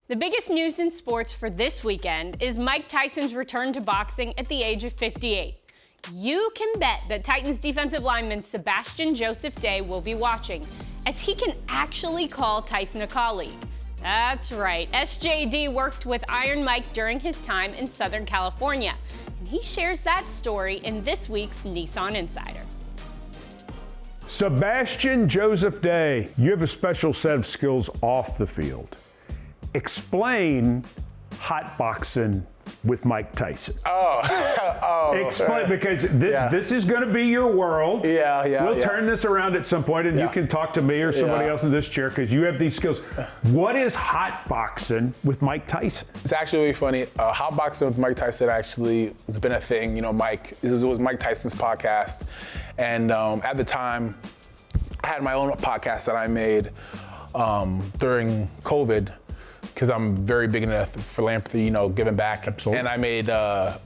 The biggest news in sports for this weekend is Mike Tyson's return to boxing at the age of 58. You can bet that Titans defensive lineman Sebastian Joseph-Day will be watching, as he can actually call Tyson a colleague. That's right, SJD worked with Iron Mike during his time in Southern California, and he shares that story in this week's Nissan Insider. Sebastian Joseph-Day, you have a special set of skills off the field. Explain hot boxing with Mike Tyson. Explain, because this is going to be your world. We'll turn this around at some point, and you can talk to me or somebody else in this chair, because you have these skills. What is hot boxing with Mike Tyson? It's actually really funny. Hot boxing with Mike Tyson actually has been a thing. You know, it was Mike Tyson's podcast, and at the time, I had my own podcast that I made during COVID, because I'm very big into philanthropy, you know, giving back. Absolutely. And I made a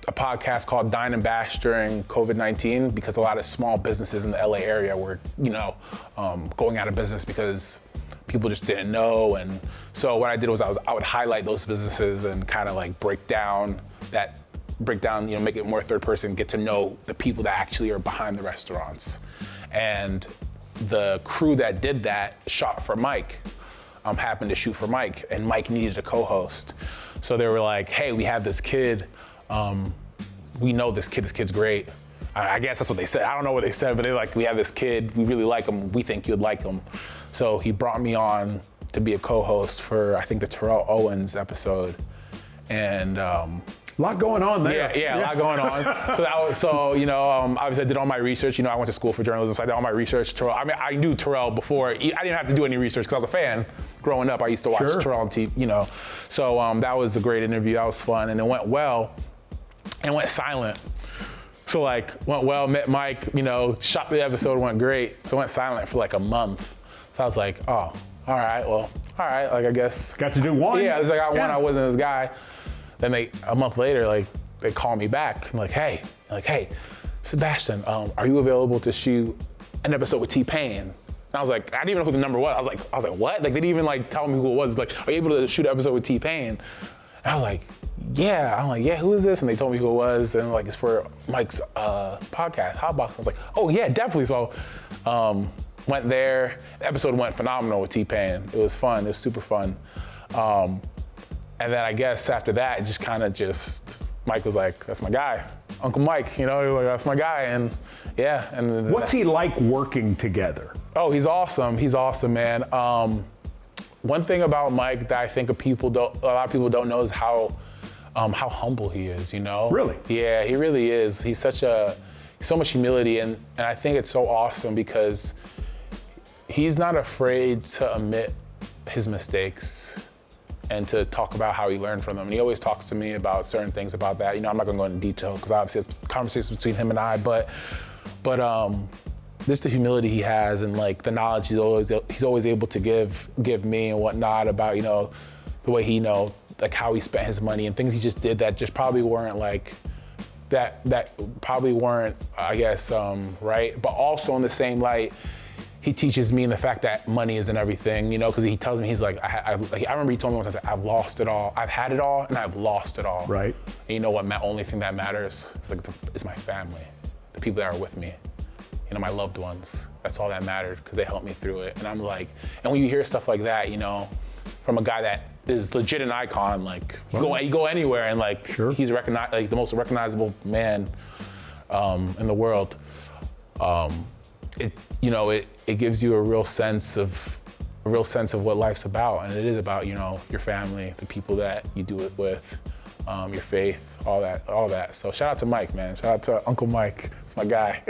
podcast called Dine and Bash during COVID-19, because a lot of small businesses in the LA area were, you know, going out of business because people just didn't know. And so what I did was I would highlight those businesses and kind of like break down, you know, make it more third person, get to know the people that actually are behind the restaurants. And the crew that did that shot for Mike. Happened to shoot for Mike, and Mike needed a co-host. So they were like, hey, we have this kid. We know this kid's great. I guess that's what they said. I don't know what they said, but they're like, we have this kid, we really like him, we think you'd like him. So he brought me on to be a co-host for, I think, the Terrell Owens episode. And a lot going on there. Yeah, a lot going on. So you know, obviously I did all my research. You know, I went to school for journalism, so I did all my research. Terrell, I mean, I knew Terrell before. I didn't have to do any research because I was a fan. Growing up, I used to watch Terrell on TV, you know. So that was a great interview. That was fun, and it went well, and went silent. So like, went well, met Mike, you know, shot the episode, went great. So it went silent for like a month. So I was like, oh, all right, like I guess. Got to do one. Yeah, I got one, I wasn't this guy. Then a month later, like, they call me back and like, hey, Sebastian, are you available to shoot an episode with T-Pain? And I was like, I didn't even know who the number was. I was like, what? Like, they didn't even like tell me who it was. Like, are you able to shoot an episode with T-Pain? And I was like, yeah. I'm like, yeah, who is this? And they told me who it was. And like, it's for Mike's podcast, Hot Box. I was like, oh yeah, definitely. So went there. The episode went phenomenal with T-Pain. It was fun. It was super fun. And then I guess after that, it just kind of Mike was like, that's my guy. Uncle Mike, you know, he was like, that's my guy. And yeah. And what's he like working together? Oh, he's awesome. He's awesome, man. One thing about Mike that I think a lot of people don't know is how humble he is, you know? Really? Yeah, he really is. He's so much humility, and I think it's so awesome because he's not afraid to admit his mistakes and to talk about how he learned from them. And he always talks to me about certain things about that. You know, I'm not gonna go into detail because obviously it's conversations between him and I, but just the humility he has and like the knowledge he's always able to give me and whatnot about, you know, the way he, you know, like how he spent his money and things he just did that just probably weren't like, that probably weren't, I guess, right? But also in the same light, he teaches me in the fact that money isn't everything, you know, because he tells me, he's like, I remember he told me once, I've lost it all. I've had it all and I've lost it all. Right. And you know what, only thing that matters is my family, the people that are with me, you know, my loved ones. That's all that mattered because they helped me through it. And I'm like, and when you hear stuff like that, you know, from a guy that is legit an icon, like you go anywhere and like he's recognized, like the most recognizable man in the world. It gives you a real sense of what life's about, and it is about, you know, your family, the people that you do it with, your faith, all that. So shout out to Mike, man. Shout out to Uncle Mike. It's my guy.